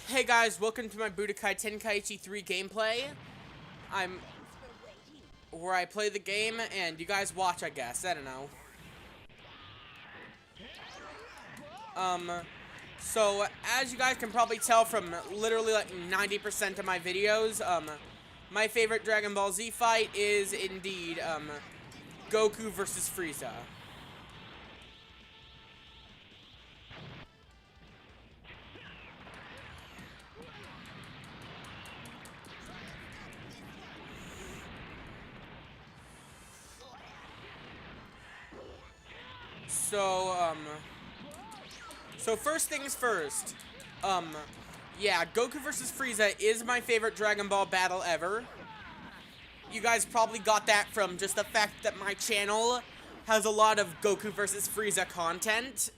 Hey guys, welcome to my Budokai Tenkaichi 3 gameplay. Where I play the game and you guys watch, I guess. I don't know. So as you guys can probably tell from literally like 90% of my videos, my favorite Dragon Ball Z fight is indeed, Goku versus Frieza. So first things first, yeah, Goku versus Frieza is my favorite Dragon Ball battle ever. You guys probably got that from just the fact that my channel has a lot of Goku versus Frieza content.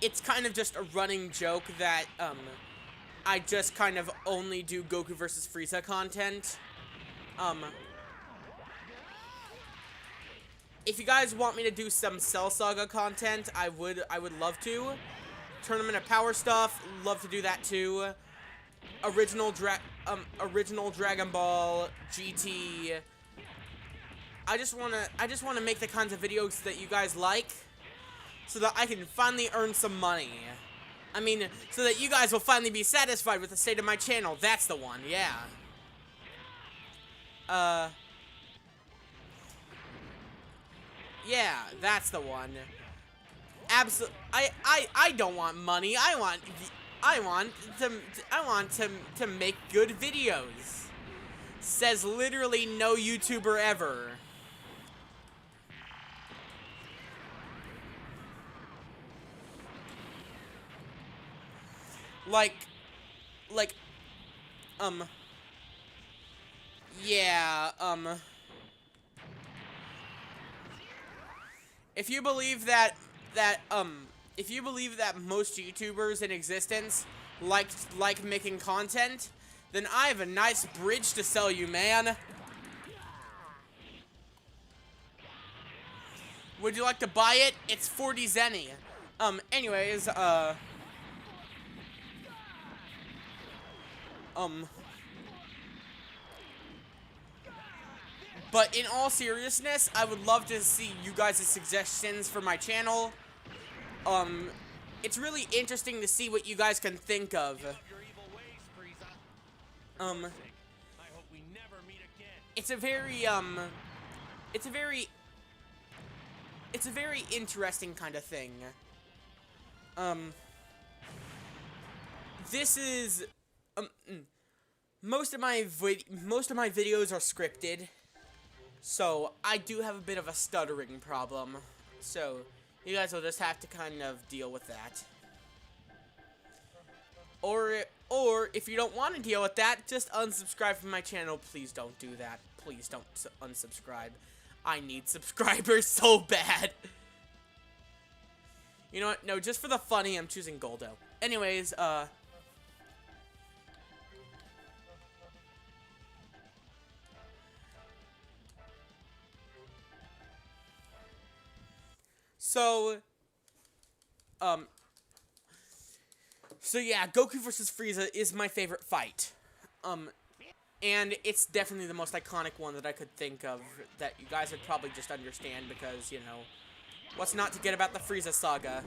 It's kind of just a running joke that, I just kind of only do Goku versus Frieza content. If you guys want me to do some Cell Saga content, I would love to. Tournament of Power stuff, love to do that too. Original Dragon Ball GT. I just wanna make the kinds of videos that you guys like, so that I can finally earn some money. I mean, so that you guys will finally be satisfied with the state of my channel. That's the one, yeah. Yeah, that's the one. I don't want money. I want to make good videos. Says literally no YouTuber ever. Yeah, if you believe that most YouTubers in existence like making content, then I have a nice bridge to sell you, man. Would you like to buy it? It's 40 zenny. Anyways, but in all seriousness, I would love to see you guys' suggestions for my channel. It's really interesting to see what you guys can think of. It's a very, it's a very interesting kind of thing. This is, most of my videos are scripted. So, I do have a bit of a stuttering problem. So, you guys will just have to kind of deal with that. Or if you don't want to deal with that, just unsubscribe from my channel. Please don't do that. Please don't unsubscribe. I need subscribers so bad. You know what? No, just for the funny, I'm choosing Goldo. Anyways, So yeah, Goku versus Frieza is my favorite fight. And it's definitely the most iconic one that I could think of that you guys would probably just understand because, you know, what's not to get about the Frieza saga?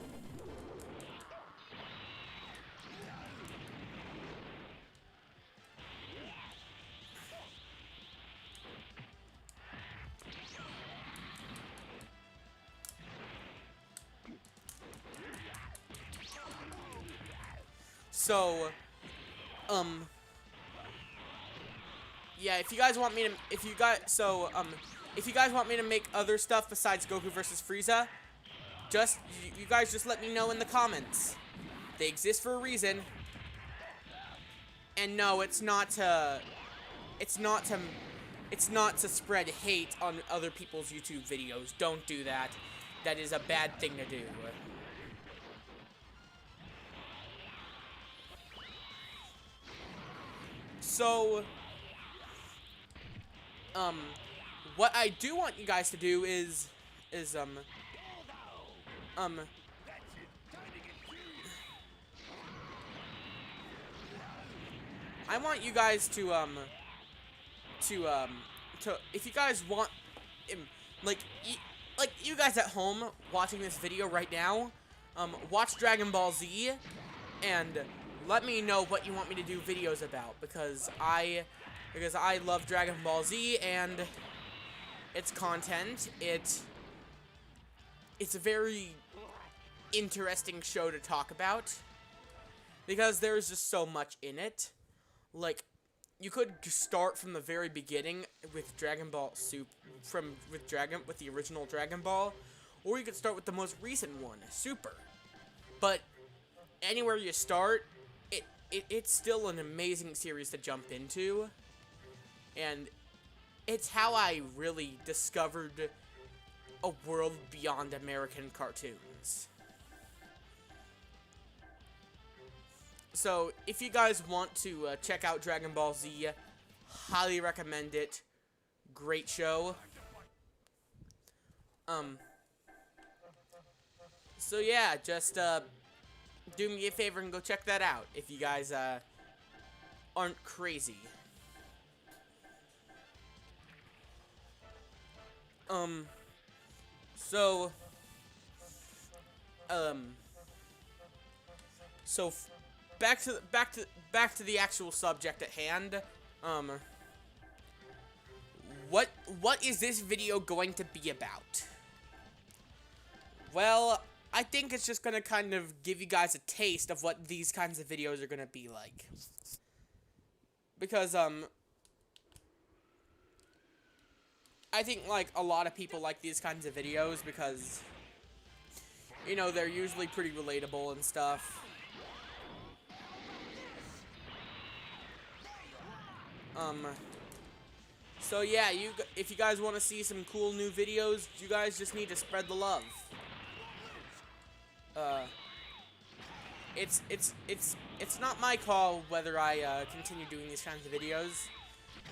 So, yeah, if you guys want me to make other stuff besides Goku versus Frieza, you guys just let me know in the comments. They exist for a reason. And no, it's not to spread hate on other people's YouTube videos. Don't do that. That is a bad thing to do. So, what I do want you guys to do is I want you guys to if you guys want, like, like you guys at home watching this video right now, watch Dragon Ball Z, and let me know what you want me to do videos about, because I love Dragon Ball Z and its content. It's a very interesting show to talk about, because there's just so much in it. Like, you could start from the very beginning with Dragon Ball Super, with the original Dragon Ball, or you could start with the most recent one, Super. But anywhere you start, it's still an amazing series to jump into, and it's how I really discovered a world beyond American cartoons. So, if you guys want to check out Dragon Ball Z, highly recommend it. Great show. So yeah, just do me a favor and go check that out if you guys aren't crazy. So back to the actual subject at hand. What is this video going to be about? Well, I think it's just gonna kind of give you guys a taste of what these kinds of videos are gonna be like. Because, I think, like, a lot of people like these kinds of videos because, you know, they're usually pretty relatable and stuff. So yeah, if you guys want to see some cool new videos, you guys just need to spread the love. It's not my call whether I continue doing these kinds of videos.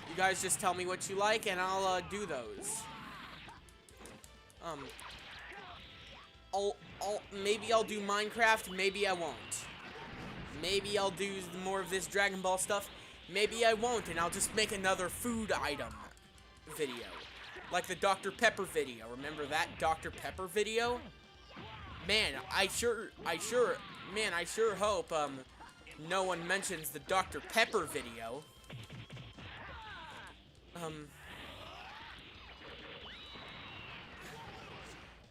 You guys just tell me what you like, and I'll do those. Maybe I'll do Minecraft, maybe I won't. Maybe I'll do more of this Dragon Ball stuff, maybe I won't, and I'll just make another food item video. Like the Dr. Pepper video. Remember that Dr. Pepper video? Man, I sure hope, no one mentions the Dr. Pepper video.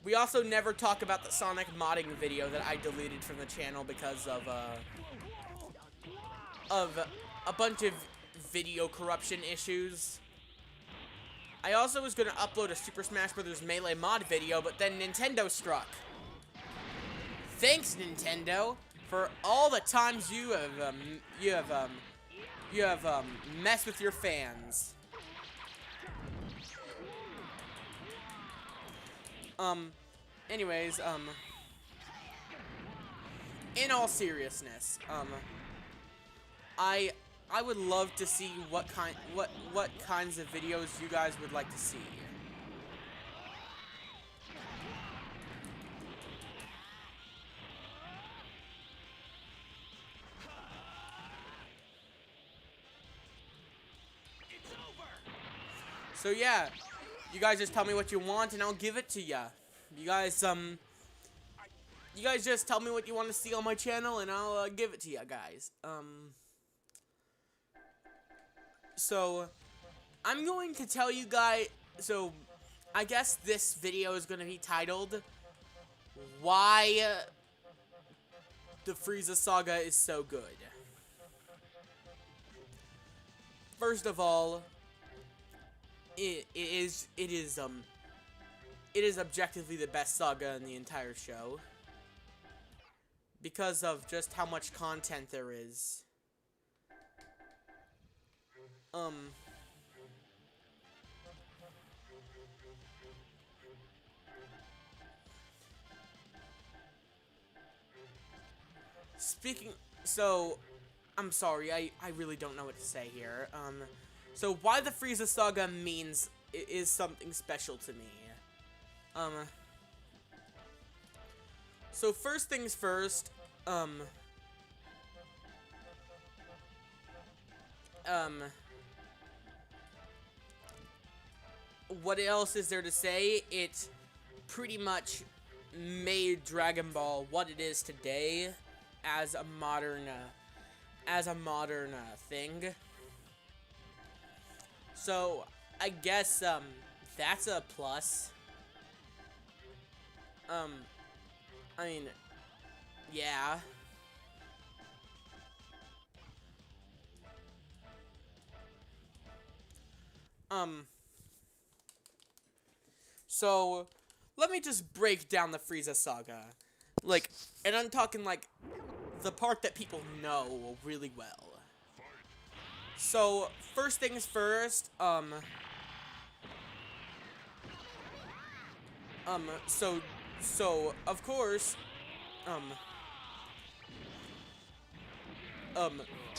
We also never talk about the Sonic modding video that I deleted from the channel because of a bunch of video corruption issues. I also was gonna upload a Super Smash Bros. Melee mod video, but then Nintendo struck. Thanks, Nintendo, for all the times you have messed with your fans. Anyways, in all seriousness, I would love to see what kinds of videos you guys would like to see. So yeah, you guys just tell me what you want and I'll give it to ya. You guys just tell me what you want to see on my channel and I'll give it to ya, guys. So I'm going to tell you guys, so I guess this video is going to be titled Why the Frieza Saga is So Good. First of all, it is objectively the best saga in the entire show because of just how much content there is. So, I'm sorry, I really don't know what to say here. So why the Frieza Saga is something special to me. So first things first, um, what else is there to say? It pretty much made Dragon Ball what it is today as a modern thing. So I guess that's a plus. I mean, yeah. So let me just break down the Frieza saga. Like, and I'm talking like the part that people know really well. So, first things first, so of course,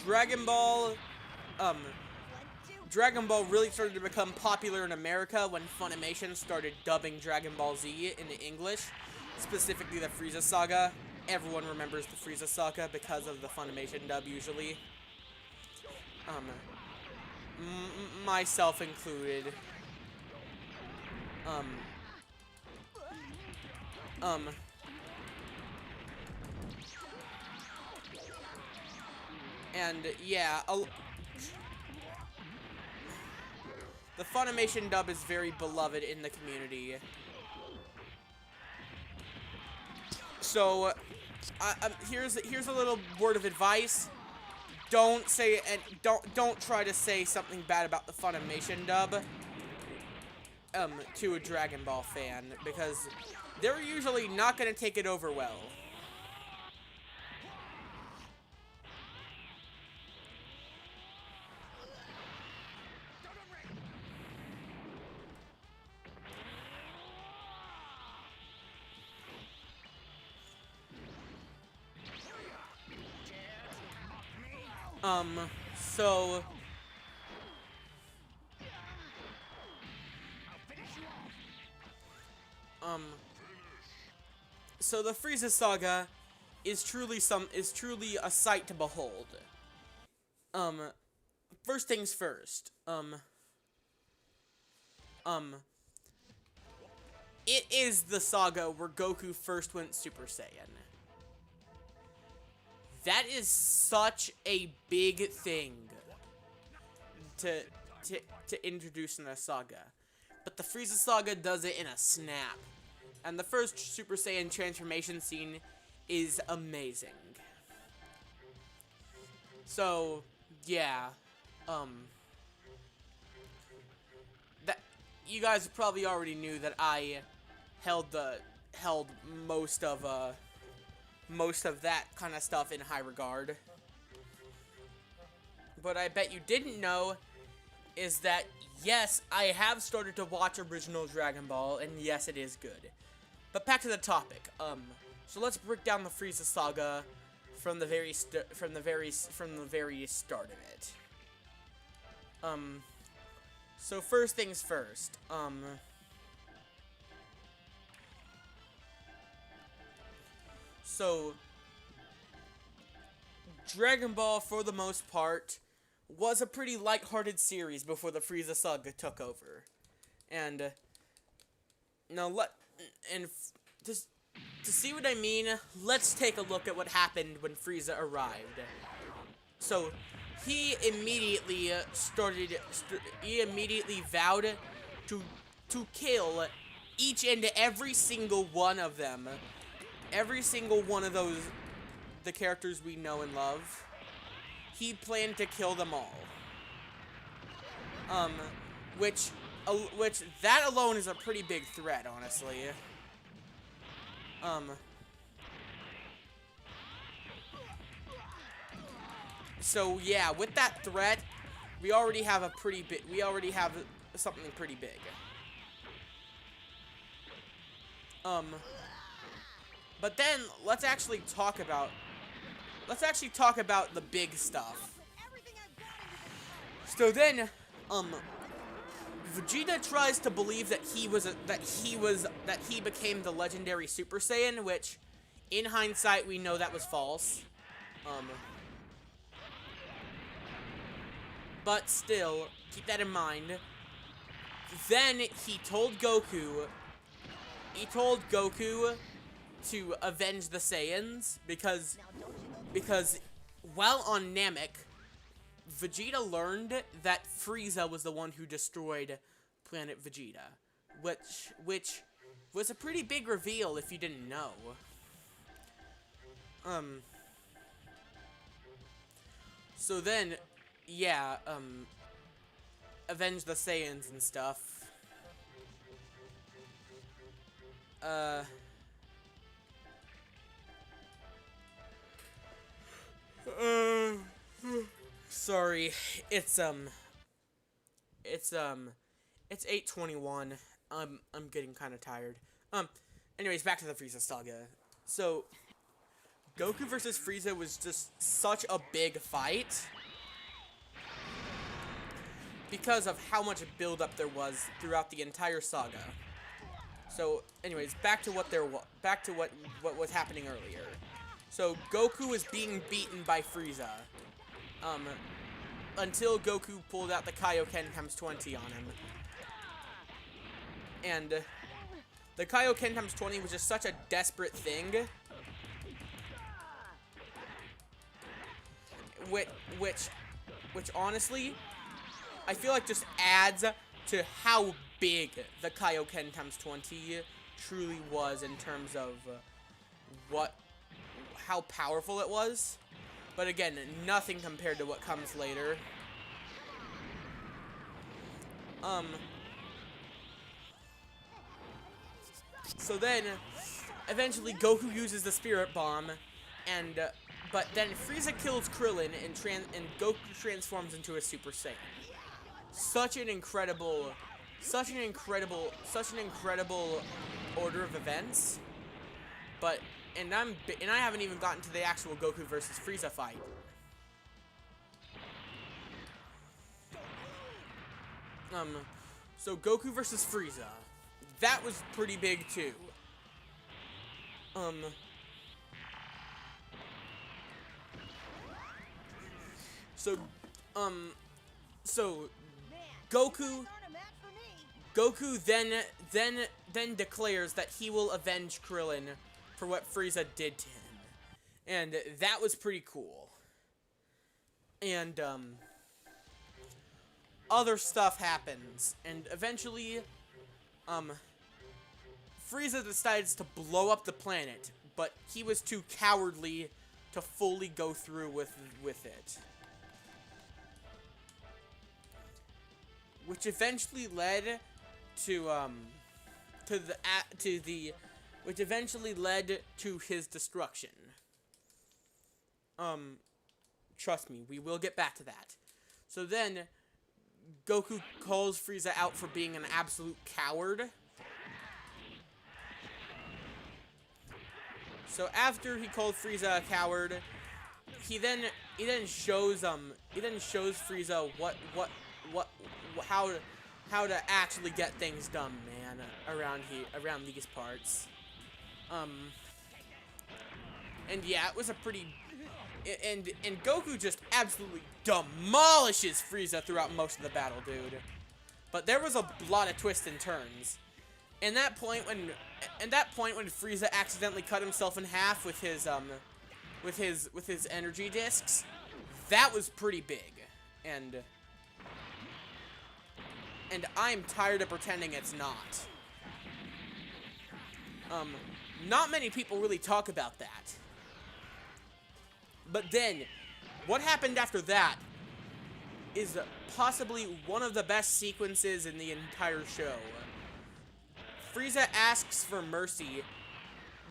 Dragon Ball, Dragon Ball really started to become popular in America when Funimation started dubbing Dragon Ball Z into English, specifically the Frieza saga. Everyone remembers the Frieza saga because of the Funimation dub usually. Myself included. And yeah, the Funimation dub is very beloved in the community. So, here's a little word of advice. Don't say and don't try to say something bad about the Funimation dub to a Dragon Ball fan, because they're usually not gonna take it over well. So so the Frieza saga is truly a sight to behold. First things first. It is the saga where Goku first went Super Saiyan. That is such a big thing to introduce in a saga. But the Frieza saga does it in a snap. And the first Super Saiyan transformation scene is amazing. So, yeah. That you guys probably already knew that I held most of that kind of stuff in high regard. But I bet you didn't know is that, yes, I have started to watch original Dragon Ball, and yes, it is good. But back to the topic. So let's break down the Frieza saga from the very start of it. So first things first. So Dragon Ball, for the most part, was a pretty lighthearted series before the Frieza saga took over. And just to see what I mean, let's take a look at what happened when Frieza arrived. So he immediately vowed to kill each and every single one of them. Every single one of the characters we know and love. He planned to kill them all. Which that alone is a pretty big threat, honestly. So yeah, with that threat, we already have something pretty big. But then let's actually talk about the big stuff. So then, Vegeta tries to believe that he became the legendary Super Saiyan, which, in hindsight, we know that was false. but still, keep that in mind. Then he told Goku to avenge the Saiyans because while on Namek, Vegeta learned that Frieza was the one who destroyed Planet Vegeta, which was a pretty big reveal if you didn't know. So then, yeah, avenge the Saiyans and stuff. Sorry, it's 8:21. I'm getting kind of tired. Anyways, back to the Frieza saga. So, Goku versus Frieza was just such a big fight because of how much build-up there was throughout the entire saga. So, anyways, back to what was happening earlier. So, Goku was being beaten by Frieza. Until Goku pulled out the Kaioken times 20 on him. And the Kaioken times 20 was just such a desperate thing. Which honestly, I feel like just adds to how big the Kaioken times 20 truly was in terms of how powerful it was. But again, nothing compared to what comes later. So then, eventually Goku uses the Spirit Bomb, but then Frieza kills Krillin and Goku transforms into a Super Saiyan. Such an incredible order of events. But and I haven't even gotten to the actual Goku versus Frieza fight. So Goku versus Frieza. That was pretty big too. So Goku then declares that he will avenge Krillin for what Frieza did to him. And that was pretty cool. And other stuff happens, and eventually Frieza decides to blow up the planet, but he was too cowardly to fully go through with it. Which eventually led which eventually led to his destruction. Trust me, we will get back to that. So then, Goku calls Frieza out for being an absolute coward. So after he called Frieza a coward, he then shows Frieza how to actually get things done, man, around these parts. And yeah, it was a pretty and Goku just absolutely demolishes Frieza throughout most of the battle, dude. But there was a lot of twists and turns. And that point when Frieza accidentally cut himself in half with his energy discs, that was pretty big. And I'm tired of pretending it's not. Not many people really talk about that. But then, what happened after that is possibly one of the best sequences in the entire show. Frieza asks for mercy,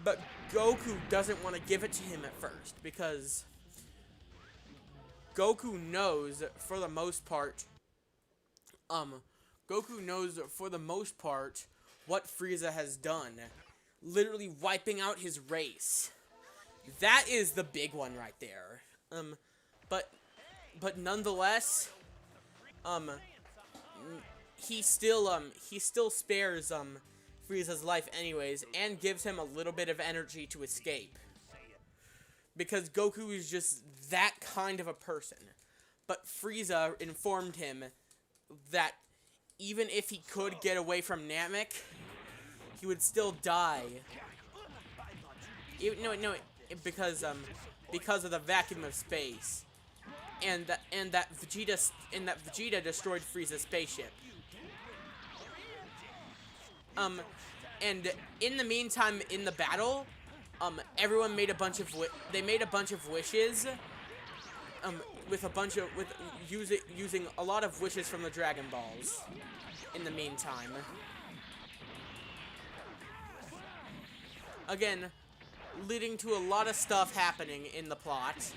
but Goku doesn't want to give it to him at first, because Goku knows for the most part what Frieza has done, literally wiping out his race. That is the big one right there. But nonetheless, he still spares Frieza's life anyways, and gives him a little bit of energy to escape. Because Goku is just that kind of a person. but Frieza informed him that even if he could get away from Namek, he would still die. Because of the vacuum of space, and that Vegeta destroyed Frieza's spaceship. And in the meantime, in the battle, everyone made a bunch of wishes. Using a lot of wishes from the Dragon Balls. In the meantime, again, leading to a lot of stuff happening in the plot.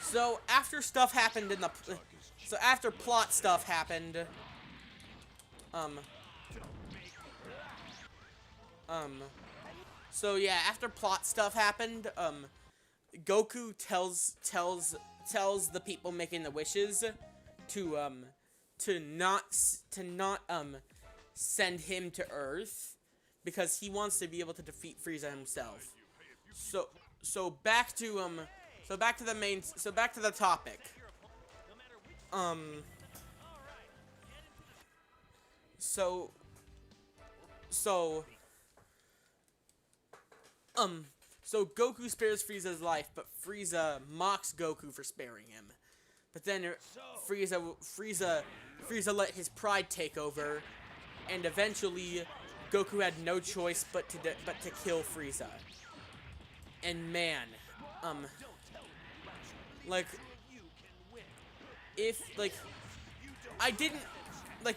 So after stuff happened in the, so after plot stuff happened, so yeah, after plot stuff happened, Goku tells the people making the wishes to not send him to Earth because he wants to be able to defeat Frieza himself. So back to the topic. So Goku spares Frieza's life, but Frieza mocks Goku for sparing him. But then Frieza let his pride take over, and eventually Goku had no choice but to kill Frieza. And man,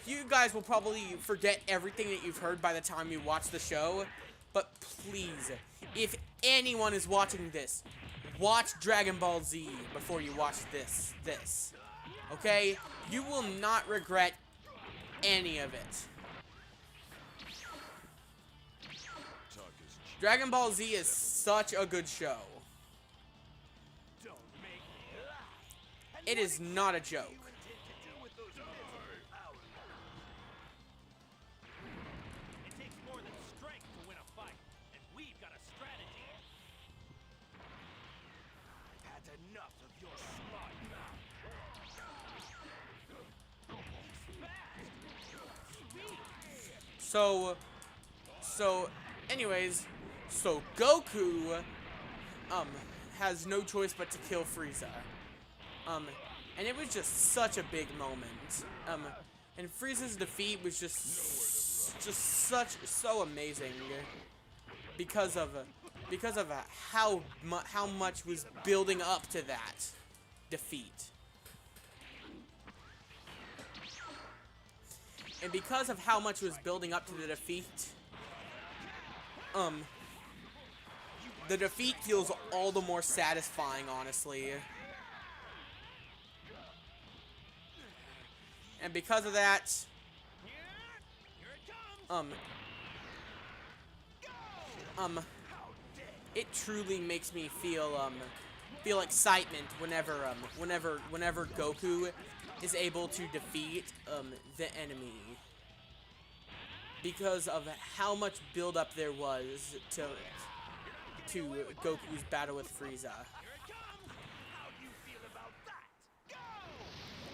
you guys will probably forget everything that you've heard by the time you watch the show, but please, if anyone is watching this, watch Dragon Ball Z before you watch this. Okay? You will not regret any of it. Dragon Ball Z is such a good show. It is not a joke. Anyways, so Goku, has no choice but to kill Frieza. And it was just such a big moment. And Frieza's defeat was so amazing because of how much was building up to that defeat. And because of how much was building up to the defeat, the defeat feels all the more satisfying, honestly. And because of that, it truly makes me feel excitement whenever Goku is able to defeat the enemy, because of how much build-up there was to Goku's battle with Frieza.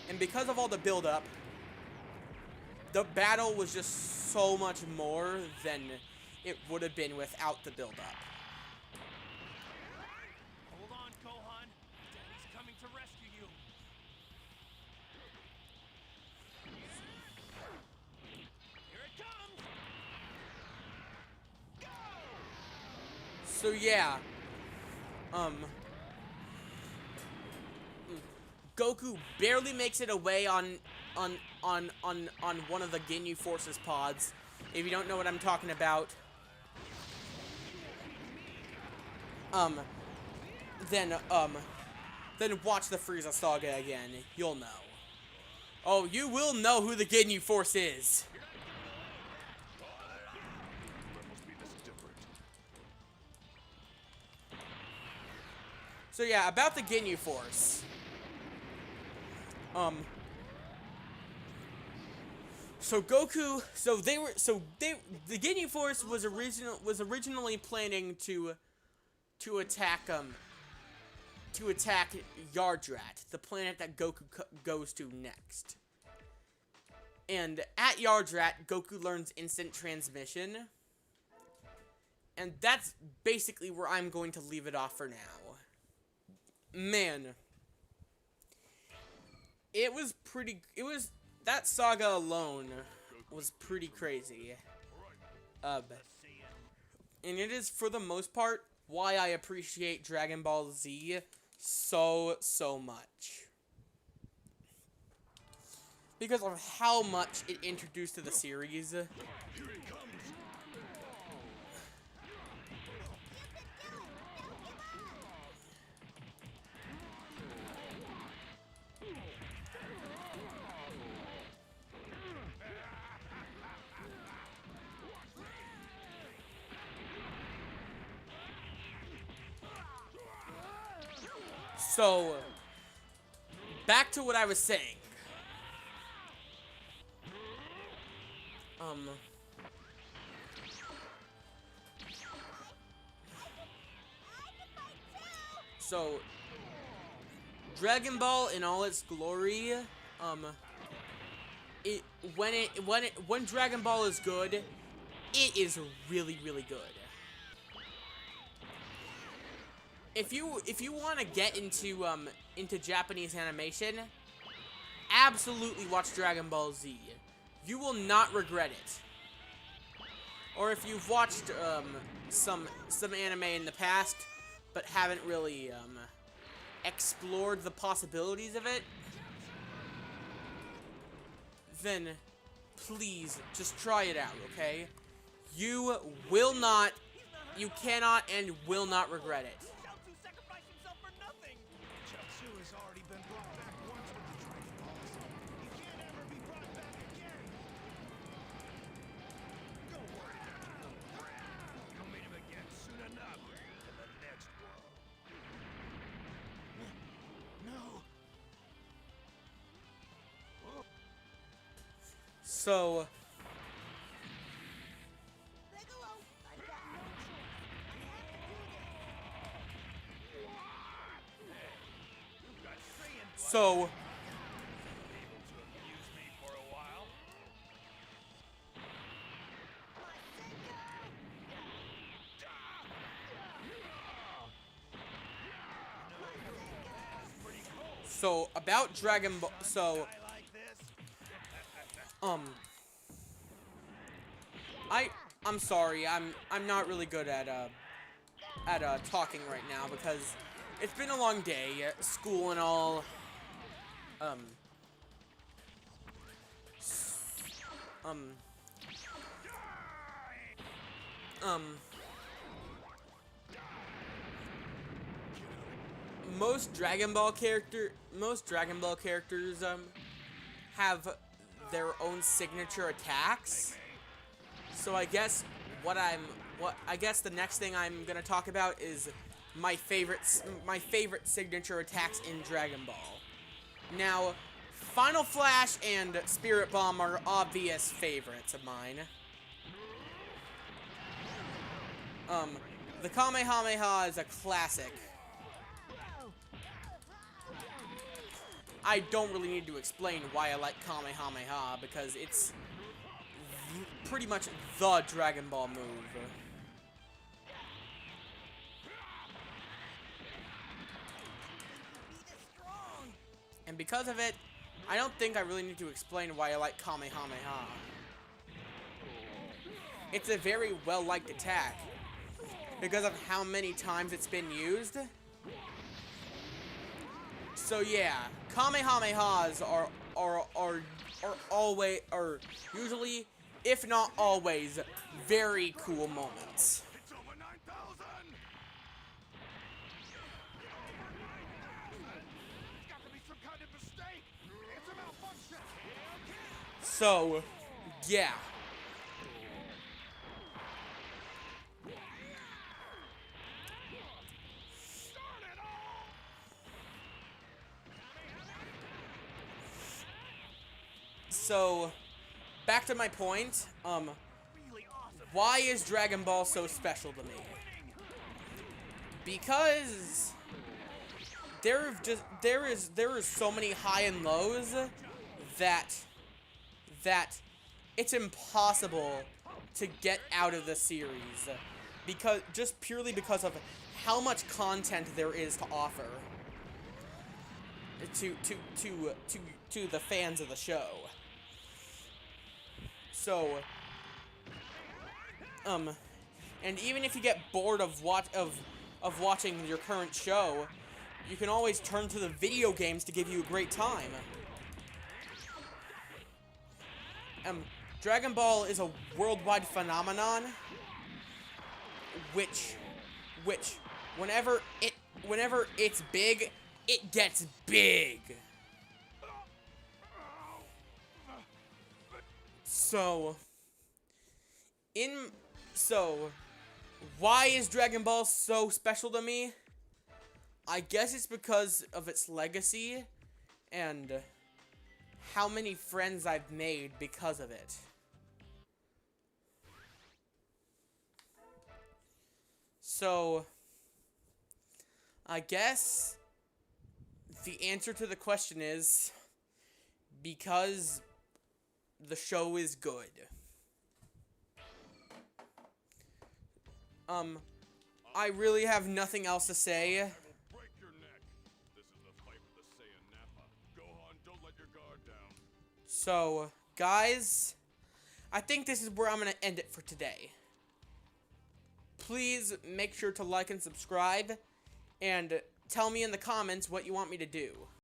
And because of all the build-up, the battle was just so much more than it would have been without the build-up. Hold on, Gohan. Daddy's coming to rescue you. Here it comes. So yeah, Goku barely makes it away on one of the Ginyu Force's pods. If you don't know what I'm talking about, then watch the Frieza saga again. You'll know. Oh, you will know who the Ginyu Force is. So yeah, about the Ginyu Force. The Ginyu Force was originally planning to attack to attack Yardrat, the planet that Goku goes to next. And at Yardrat, Goku learns instant transmission. And that's basically where I'm going to leave it off for now. Man. That saga alone was pretty crazy. And it is, for the most part, why I appreciate Dragon Ball Z so much. Because of how much it introduced to the series. So, back to what I was saying. So, Dragon Ball in all its glory, when Dragon Ball is good, it is really good. If you want to get into Japanese animation, absolutely watch Dragon Ball Z. You will not regret it. Or if you've watched some anime in the past but haven't really explored the possibilities of it, then please just try it out, okay? You cannot and will not regret it. Chaozu sacrificed himself for nothing. Chaozu has already been brought back once with the Dragon Balls. He can't ever be brought back again. Don't worry. You'll meet him again soon enough in the next world. No. So, Piccolo, I've got no choice. I have to do this. You've got Saiyan blood. so Able to amuse me for a while. So about Dragon Ball, Guy like this. I'm sorry, I'm not really good at talking right now because it's been a long day, school and all. Most Dragon Ball characters have their own signature attacks. So I guess the next thing I'm gonna talk about is my favorite signature attacks in Dragon Ball. Now, Final Flash and Spirit Bomb are obvious favorites of mine. The Kamehameha is a classic. I don't really need to explain why I like Kamehameha because it's pretty much the Dragon Ball move. And because of it, I don't think I really need to explain why I like Kamehameha. It's a very well-liked attack because of how many times it's been used. So yeah, Kamehamehas are usually, if not always, very cool moments. It's over 9,000. It's got to be some kind of mistake. It's a malfunction. So, yeah. So, back to my point, why is Dragon Ball so special to me? Because there is so many high and lows that it's impossible to get out of the series just purely because of how much content there is to offer to the fans of the show. So, and even if you get bored of watching your current show, you can always turn to the video games to give you a great time. Dragon Ball is a worldwide phenomenon, which whenever it's big, it gets big. So why is Dragon Ball so special to me? I guess it's because of its legacy and how many friends I've made because of it. So, I guess the answer to the question is because the show is good. I really have nothing else to say. Break your neck. This is the fight with the Saiyan Nappa. Gohan, don't let your guard down. So, guys, I think this is where I'm going to end it for today. Please make sure to like and subscribe, and tell me in the comments what you want me to do.